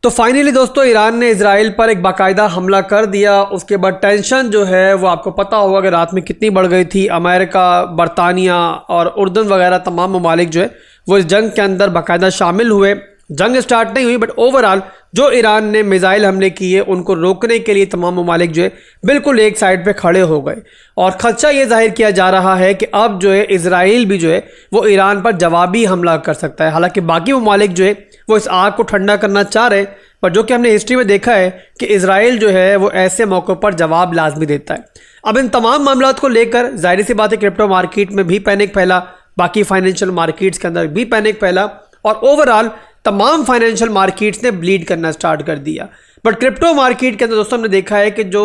तो फाइनली दोस्तों ईरान ने इजराइल पर एक बाकायदा हमला कर दिया। उसके बाद टेंशन जो है वो आपको पता होगा कि रात में कितनी बढ़ गई थी। अमेरिका, बरतानिया और उर्दन वगैरह तमाम ममालिक जो है वो इस जंग के अंदर बाकायदा शामिल हुए। जंग स्टार्ट नहीं हुई बट ओवरऑल जो ईरान ने मिसाइल हमले किए उनको रोकने के लिए तमाम ममालिक जो है बिल्कुल एक साइड पे खड़े हो गए और खदशा ये जाहिर किया जा रहा है कि अब जो है इजराइल भी जो है वो ईरान पर जवाबी हमला कर सकता है। हालांकि बाकी ममालिक जो है वो इस आग को ठंडा करना चाह रहे हैं, पर जो कि हमने हिस्ट्री में देखा है कि इजराइल जो है वो ऐसे मौक़ों पर जवाब लाजमी देता है। अब इन तमाम मामलात को लेकर जाहिर सी बात है क्रिप्टो मार्केट में भी पैनिक फैला, बाकी फाइनेंशियल मार्केट्स के अंदर भी पैनिक फैला और ओवरऑल तमाम फाइनेंशियल मार्केट्स ने ब्लीड करना स्टार्ट कर दिया। बट क्रिप्टो मार्केट के अंदर दोस्तों हमने देखा है कि जो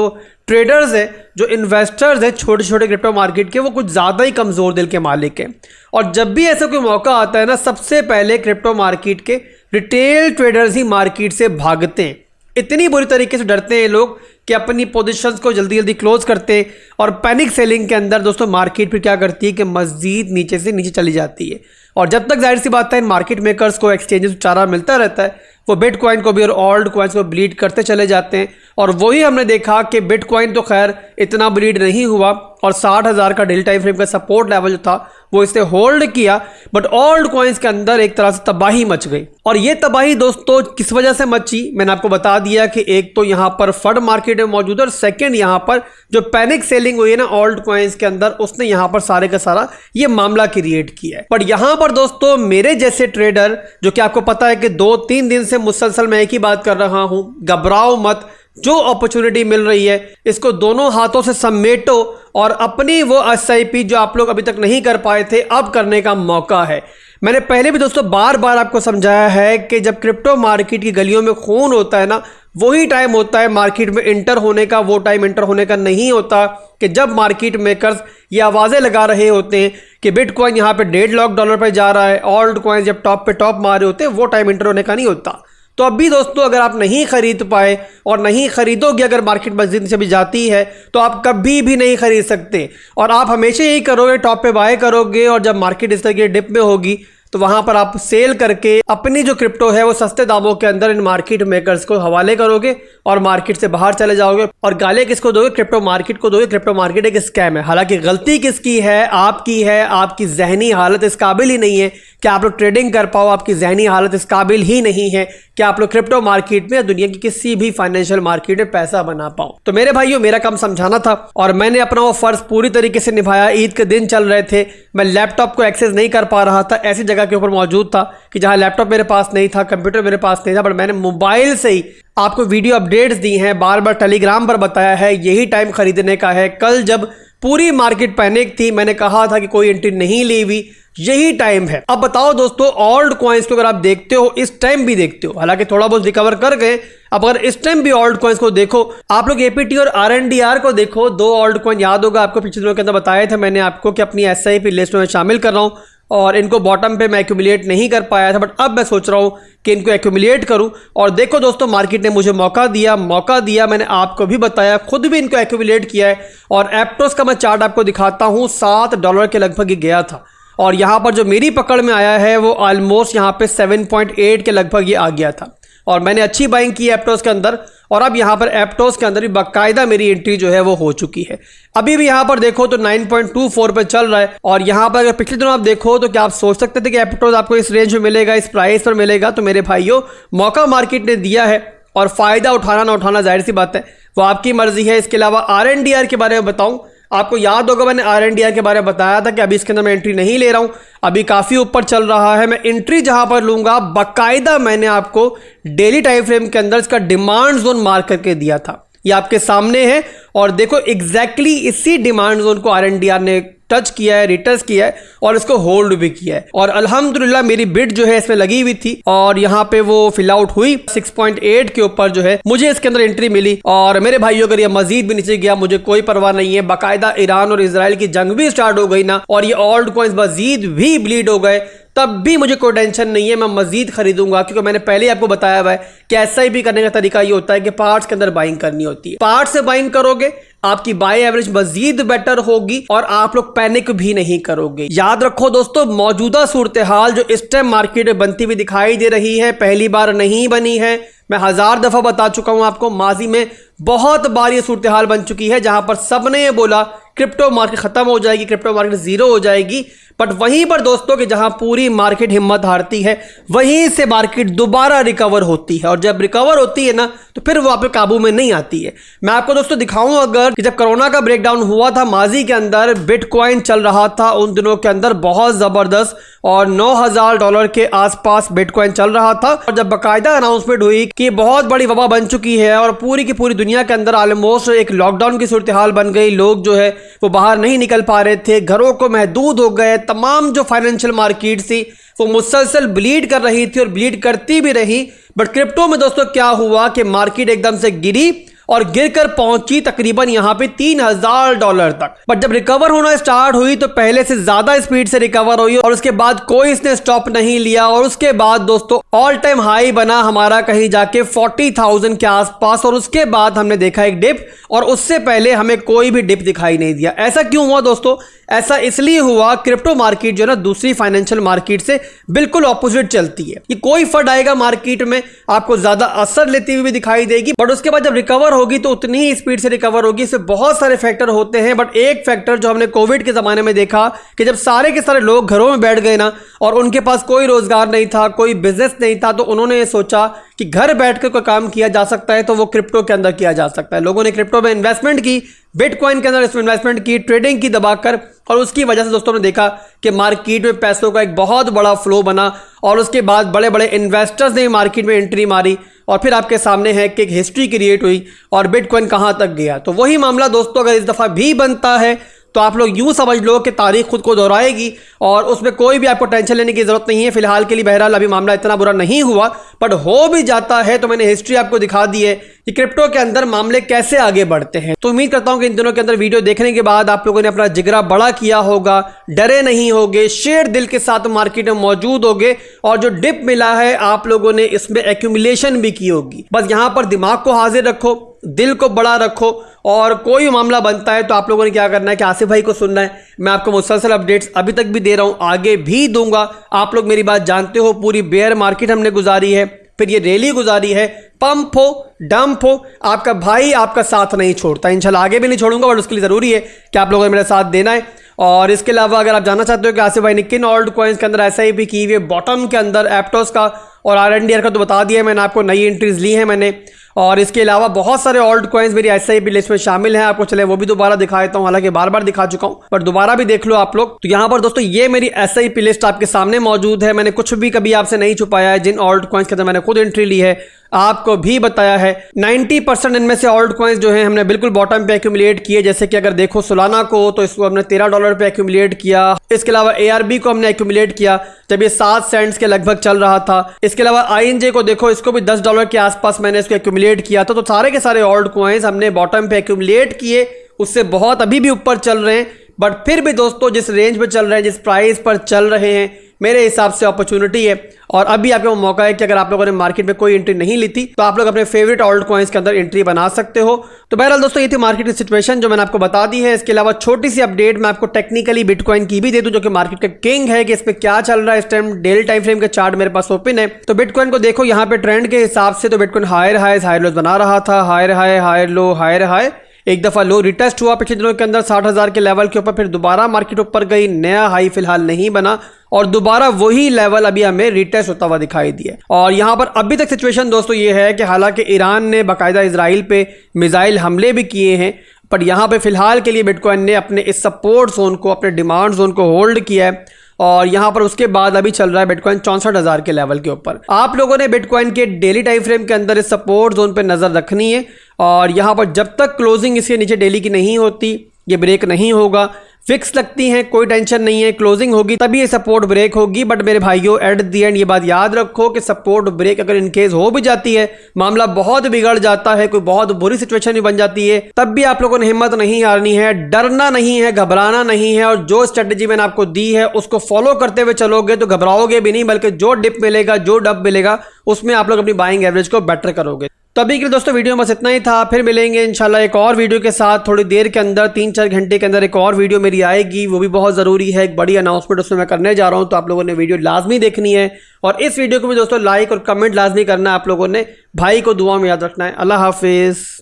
ट्रेडर्स हैं, जो इन्वेस्टर्स हैं छोटे छोटे क्रिप्टो मार्केट के, वो कुछ ज़्यादा ही कमज़ोर दिल के मालिक हैं। और जब भी ऐसा कोई मौका आता है ना, सबसे पहले क्रिप्टो मार्केट के रिटेल ट्रेडर्स ही मार्केट से भागते हैं। इतनी बुरी तरीके से डरते हैं लोग कि अपनी पोजीशंस को जल्दी जल्दी क्लोज करते हैं और पैनिक सेलिंग के अंदर दोस्तों मार्केट फिर क्या करती है कि मज़ीद नीचे से नीचे चली जाती है। और जब तक जाहिर सी बात है इन मार्केट मेकर्स को एक्सचेंजेस चारा मिलता रहता है, वो बिटकॉइन को भी और ऑल्ट कॉइन्स को ब्लीड करते चले जाते हैं। और वही हमने देखा कि बिटकॉइन तो खैर इतना ब्लीड नहीं हुआ और 60,000 का डेली टाइम फ्रेम का सपोर्ट लेवल जो था वो इसने होल्ड किया, बट ऑल्ट कॉइन्स के अंदर एक तरह से तबाही मच गई। और ये तबाही दोस्तों किस वजह से मची मैंने आपको बता दिया कि एक तो यहाँ पर फंड मार्केट में मौजूद है और सेकेंड यहाँ पर जो पैनिक सेलिंग हुई है ना ऑल्ट कॉइन्स के अंदर, उसने यहाँ पर सारे का सारा ये मामला क्रिएट किया है। बट यहाँ पर दोस्तों मेरे जैसे ट्रेडर, जो कि आपको पता है कि 2-3 दिन से मुसलसल मैं एक ही बात कर रहा हूँ, घबराओ मत, जो अपॉर्चुनिटी मिल रही है इसको दोनों हाथों से समेटो और अपनी वो SIP जो आप लोग अभी तक नहीं कर पाए थे अब करने का मौका है। मैंने पहले भी दोस्तों बार बार आपको समझाया है कि जब क्रिप्टो मार्केट की गलियों में खून होता है ना, वही टाइम होता है मार्केट में इंटर होने का। वो टाइम इंटर होने का नहीं होता कि जब मार्केट मेकर्स ये आवाज़ें लगा रहे होते हैं कि बिटकॉइन यहाँ पे $1.5 पर जा रहा है, ऑल्ट कॉइन जब टॉप पे टॉप मारे होते हैं, वो टाइम इंटर होने का नहीं होता। तो अभी दोस्तों अगर आप नहीं खरीद पाए और नहीं खरीदोगे, अगर मार्केट मस्जिद से भी जाती है तो आप कभी भी नहीं खरीद सकते और आप हमेशा यही करोगे, टॉप पे बाय करोगे और जब मार्केट इस तरह की डिप में होगी तो वहां पर आप सेल करके अपनी जो क्रिप्टो है वो सस्ते दामों के अंदर इन मार्केट मेकर्स को हवाले करोगे और मार्केट से बाहर चले जाओगे। और गालियां किसको दोगे? क्रिप्टो मार्केट को दोगे। क्रिप्टो मार्केट एक स्कैम है। हालांकि गलती किसकी है? आपकी है। आपकी जहनी हालत इस काबिल ही नहीं है कि आप लोग ट्रेडिंग कर पाओ, आपकी जहनी हालत इस काबिल ही नहीं है कि आप लोग क्रिप्टो मार्केट में या दुनिया की किसी भी फाइनेंशियल मार्केट में पैसा बना पाओ। तो मेरे भाइयों, मेरा काम समझाना था और मैंने अपना वो फर्ज पूरी तरीके से निभाया। ईद के दिन चल रहे थे, मैं लैपटॉप को एक्सेस नहीं कर पा रहा था, ऐसी जगह के ऊपर मौजूद था कि जहां लैपटॉप मेरे पास नहीं था, कंप्यूटर मेरे पास नहीं था, बट मैंने मोबाइल से ही आपको वीडियो अपडेट्स दी हैं, बार बार टेलीग्राम पर बताया है यही टाइम खरीदने का है। कल जब पूरी मार्केट पैनिक थी, मैंने कहा था कि कोई एंट्री नहीं ली हुई, यही टाइम है। अब बताओ दोस्तों, ऑल्ट कॉइन्स को अगर आप देखते हो, इस टाइम भी देखते हो, हालांकि थोड़ा बहुत रिकवर कर गए, अब अगर इस टाइम भी ऑल्ट कॉइन्स को देखो, आप लोग APT और RNDR को देखो, 2 ऑल्ट कॉइन याद होगा आपको पिछले दिनों के अंदर बताए थे मैंने आपको कि अपनी SIP लिस्ट में शामिल कर रहा हूं और इनको बॉटम पे मैं एक्यूमुलेट नहीं कर पाया था, बट अब मैं सोच रहा हूं कि इनको एक्यूमुलेट करूं। और देखो दोस्तों, मार्केट ने मुझे मौका दिया, मैंने आपको भी बताया, खुद भी इनको एक्यूमुलेट किया है। और एप्टोस का मैं चार्ट आपको दिखाता हूं, $7 के लगभग ही गया था और यहाँ पर जो मेरी पकड़ में आया है वो ऑलमोस्ट यहाँ पे 7.8 के लगभग ये आ गया था और मैंने अच्छी बाइंग की एप्टोस के अंदर। और अब यहाँ पर एप्टोस के अंदर भी बाकायदा मेरी एंट्री जो है वो हो चुकी है। अभी भी यहाँ पर देखो तो 9.24 पे चल रहा है और यहाँ पर अगर पिछले दिनों आप देखो तो क्या आप सोच सकते थे कि एप्टोस आपको इस रेंज में मिलेगा, इस प्राइस पर मिलेगा? तो मेरे भाइयों, मौका मार्केट ने दिया है और फायदा उठाना ना उठाना जाहिर सी बात है वो आपकी मर्जी है। इसके अलावा RNDR के बारे में बताऊं, आपको याद होगा मैंने RNDR के बारे में बताया था कि अभी इसके अंदर मैं एंट्री नहीं ले रहा हूं, अभी काफ़ी ऊपर चल रहा है। मैं एंट्री जहां पर लूंगा, बाकायदा मैंने आपको डेली टाइम फ्रेम के अंदर इसका डिमांड जोन मार्क करके दिया था, ये आपके सामने है। और देखो एग्जैक्टली इसी डिमांड जोन को RNDR ने टच किया है, रिटच किया है और इसको होल्ड भी किया है। और अल्हम्दुलिल्लाह मेरी बिड जो है इसमें लगी हुई थी और यहाँ पे वो फिल आउट हुई 6.8 के ऊपर जो है मुझे इसके अंदर एंट्री मिली। और मेरे भाइयों, अगर ये मजीद भी नीचे गया मुझे कोई परवाह नहीं है, बाकायदा ईरान और इजराइल की जंग भी स्टार्ट हो गई ना और ये ऑल्ट कॉइन्स मजीद भी ब्लीड हो गए, तब भी मुझे कोई टेंशन नहीं है, मैं मजीद खरीदूंगा। क्योंकि मैंने पहले ही आपको बताया हुआ है कि SIP करने का तरीका ये होता है कि पार्ट्स के अंदर बाइंग करनी होती है। पार्ट से बाइंग करोगे, आपकी बाय एवरेज मजीद बेटर होगी और आप लोग पैनिक भी नहीं करोगे। याद रखो दोस्तों, मौजूदा सूरत हाल जो इस टाइम मार्केट में बनती हुई दिखाई दे रही है, पहली बार नहीं बनी है। मैं 1000 दफा बता चुका हूं आपको, माजी में बहुत बार ये सूरत हाल बन चुकी है जहां पर सबने ये बोला क्रिप्टो मार्केट खत्म हो जाएगी, क्रिप्टो मार्केट जीरो हो जाएगी। बट वहीं पर दोस्तों कि जहां पूरी मार्केट हिम्मत हारती है, वहीं से मार्केट दोबारा रिकवर होती है, और जब रिकवर होती है ना तो फिर वो आप पे काबू में नहीं आती है। मैं आपको दोस्तों दिखाऊं अगर कि जब कोरोना का ब्रेकडाउन हुआ था माजी के अंदर, बिटकॉइन चल रहा था उन दिनों के अंदर बहुत जबरदस्त, और $9000 के आसपास बिटकॉइन चल रहा था। और जब बाकायदा अनाउंसमेंट हुई कि बहुत बड़ी वबा बन चुकी है और पूरी की पूरी दुनिया के अंदर ऑलमोस्ट एक लॉकडाउन की सूरत हाल बन गई, लोग जो है वो बाहर नहीं निकल पा रहे थे, घरों को महदूद हो गए, तमाम जो फाइनेंशियल मार्केट थी वो मुसलसल ब्लीड कर रही थी और ब्लीड करती भी रही। बट क्रिप्टो में दोस्तों क्या हुआ कि मार्केट एकदम से गिरी और गिरकर पहुंची तकरीबन यहां पे $3000 तक। बट जब रिकवर होना स्टार्ट हुई तो पहले से ज्यादा स्पीड से रिकवर हुई और उसके बाद कोई इसने स्टॉप नहीं लिया, और उसके बाद दोस्तों ऑल टाइम हाई बना हमारा कहीं जाके 40,000 के आसपास, और उसके बाद हमने देखा एक डिप, और उससे पहले हमें कोई भी डिप दिखाई नहीं दिया। ऐसा क्यों हुआ दोस्तों? ऐसा इसलिए हुआ, क्रिप्टो मार्केट जो है ना दूसरी फाइनेंशियल मार्केट से बिल्कुल ऑपोजिट चलती है। कि कोई फंड आएगा मार्केट में, आपको ज्यादा असर लेती हुई भी दिखाई देगी, बट उसके बाद जब रिकवर होगी तो उतनी ही स्पीड से रिकवर होगी। इसमें बहुत सारे फैक्टर होते हैं, बट एक फैक्टर जो हमने कोविड के जमाने में देखा कि जब सारे के सारे लोग घरों में बैठ गए ना और उनके पास कोई रोजगार नहीं था, कोई बिजनेस नहीं था, तो उन्होंने ये सोचा कि घर बैठकर कोई काम किया जा सकता है तो वो क्रिप्टो के अंदर किया जा सकता है। लोगों ने क्रिप्टो में इन्वेस्टमेंट की, बिटकॉइन के अंदर इसमें इन्वेस्टमेंट की, ट्रेडिंग की दबाकर, और उसकी वजह से दोस्तों ने देखा कि मार्केट में पैसों का एक बहुत बड़ा फ्लो बना, और उसके बाद बड़े बड़े इन्वेस्टर्स ने मार्केट में एंट्री मारी, और फिर आपके सामने है कि एक हिस्ट्री क्रिएट हुई और बिटकॉइन कहां तक गया। तो वही मामला दोस्तों अगर इस दफा भी बनता है तो आप लोग यूं समझ लो कि तारीख खुद को दोहराएगी, और उसमें कोई भी आपको टेंशन लेने की जरूरत नहीं है। फिलहाल के लिए बहरहाल अभी मामला इतना बुरा नहीं हुआ, बट हो भी जाता है तो मैंने हिस्ट्री आपको दिखा दी है कि क्रिप्टो के अंदर मामले कैसे आगे बढ़ते हैं। तो उम्मीद करता हूं कि इन दिनों के अंदर वीडियो देखने के बाद आप लोगों ने अपना जिगरा बड़ा किया होगा, डरे नहीं होगे, शेर दिल के साथ मार्केट में मौजूद होगे, और जो डिप मिला है आप लोगों ने इसमें एक्यूमुलेशन भी की होगी। बस यहां पर दिमाग को हाजिर रखो, दिल को बड़ा रखो, और कोई मामला बनता है तो आप लोगों ने क्या करना है कि आसिफ भाई को सुनना है। मैं आपको मुसलसल अपडेट्स अभी तक भी दे रहा हूं, आगे भी दूंगा। आप लोग मेरी बात जानते हो, पूरी बेयर मार्केट हमने गुजारी है, फिर ये रैली गुजारी है, पंप हो डंप हो, आपका भाई आपका साथ नहीं छोड़ता, इंशाल्लाह आगे भी नहीं छोड़ूंगा, बट उसके लिए जरूरी है कि आप लोगों ने मेरा साथ देना है। और इसके अलावा अगर आप जानना चाहते हो कि आसिफ भाई ने किन ऑल्ट कॉइन्स के अंदर SIP की हुई है, बॉटम के अंदर एप्टोस का और RNDR का तो बता दिया मैंने आपको, नई एंट्रीज ली है मैंने। और इसके अलावा बहुत सारे ऑल्ट कॉइन्स मेरी SIP लिस्ट में शामिल हैं, आपको चले वो भी दोबारा दिखा देता हूं, हालांकि बार बार दिखा चुका हूं, पर दोबारा भी देख लो आप लोग। तो यहां पर दोस्तों ये मेरी SIP लिस्ट आपके सामने मौजूद है, मैंने कुछ भी कभी आपसे नहीं छुपाया है। जिन ऑल्ट कॉइन्स के अंदर मैंने खुद एंट्री ली है आपको भी बताया है। 90% इनमें से ऑल्ट कॉइन्स जो हैं हमने बिल्कुल बॉटम पे एक्यूमुलेट किए, जैसे कि अगर देखो सोलाना को तो इसको हमने $13 पे एक्यूमुलेट किया। इसके अलावा ARB को हमने एक्यूमुलेट किया जब ये 7 सेंट्स के लगभग चल रहा था। इसके अलावा INJ को देखो, इसको भी $10 के आसपास मैंने इसको एक्यूमुलेट किया था। तो सारे के सारे ऑल्ट कॉइन्स हमने बॉटम पे एक्यूमुलेट किए, उससे बहुत अभी भी ऊपर चल रहे हैं, बट फिर भी दोस्तों जिस रेंज पे चल रहे हैं, जिस प्राइस पर चल रहे हैं, मेरे हिसाब से अपॉर्चुनिटी है। और अभी आपके मौका है कि अगर आप लोगों ने मार्केट में कोई एंट्री नहीं ली थी तो आप लोग अपने फेवरेट ऑल्ट कॉइन्स के अंदर एंट्री बना सकते हो। तो बहरहाल दोस्तों ये थी मार्केट की सिचुएशन जो मैंने आपको बता दी है। इसके अलावा छोटी सी अपडेट मैं आपको टेक्निकली बिटकॉइन की भी दे दूं, जो कि मार्केट का किंग है, कि इस पे क्या चल रहा है इस टाइम। डेली टाइम फ्रेम के चार्ट मेरे पास ओपन है, तो बिटकॉइन को देखो यहाँ पे ट्रेंड के हिसाब से तो bitcoin higher highs higher lows बना रहा था, higher high higher low higher high, एक दफा लो रिटेस्ट हुआ पिछले दिनों के अंदर 60,000 के लेवल के ऊपर, फिर दोबारा मार्केट ऊपर गई, नया हाई फिलहाल नहीं बना, और दोबारा वही लेवल अभी हमें रिटेस्ट होता हुआ दिखाई दिया। और यहां पर अभी तक सिचुएशन दोस्तों ये है कि हालांकि ईरान ने बाकायदा इजराइल पे मिसाइल हमले भी किए हैं, पर यहां पे फिलहाल के लिए बिटकॉइन ने अपने इस सपोर्ट जोन को, अपने डिमांड जोन को होल्ड किया है। और यहां पर उसके बाद अभी चल रहा है बिटकॉइन 64,000 के लेवल के ऊपर। आप लोगों ने बिटकॉइन के डेली टाइम फ्रेम के अंदर इस सपोर्ट जोन पे नजर रखनी है, और यहां पर जब तक क्लोजिंग इसके नीचे डेली की नहीं होती ये ब्रेक नहीं होगा। फिक्स लगती हैं, कोई टेंशन नहीं है, क्लोजिंग होगी तभी ये सपोर्ट ब्रेक होगी। बट मेरे भाइयों एट द एंड ये बात याद रखो कि सपोर्ट ब्रेक अगर इनकेस हो भी जाती है, मामला बहुत बिगड़ जाता है, कोई बहुत बुरी सिचुएशन भी बन जाती है, तब भी आप लोगों ने हिम्मत नहीं हारनी है, डरना नहीं है, घबराना नहीं है। और जो स्ट्रेटेजी मैंने आपको दी है उसको फॉलो करते हुए चलोगे तो घबराओगे भी नहीं, बल्कि जो डिप मिलेगा, जो डब मिलेगा, उसमें आप लोग अपनी बाइंग एवरेज को बेटर करोगे। तो अभी के लिए दोस्तों वीडियो में बस इतना ही था। फिर मिलेंगे इंशाल्लाह एक और वीडियो के साथ थोड़ी देर के अंदर, 3-4 घंटे के अंदर एक और वीडियो मेरी आएगी, वो भी बहुत ज़रूरी है, एक बड़ी अनाउंसमेंट उसमें मैं करने जा रहा हूँ। तो आप लोगों ने वीडियो लाजमी देखनी है और इस वीडियो को भी दोस्तों लाइक और कमेंट लाजमी करना है आप लोगों ने। भाई को दुआ में याद रखना है। अल्लाह हाफिज़।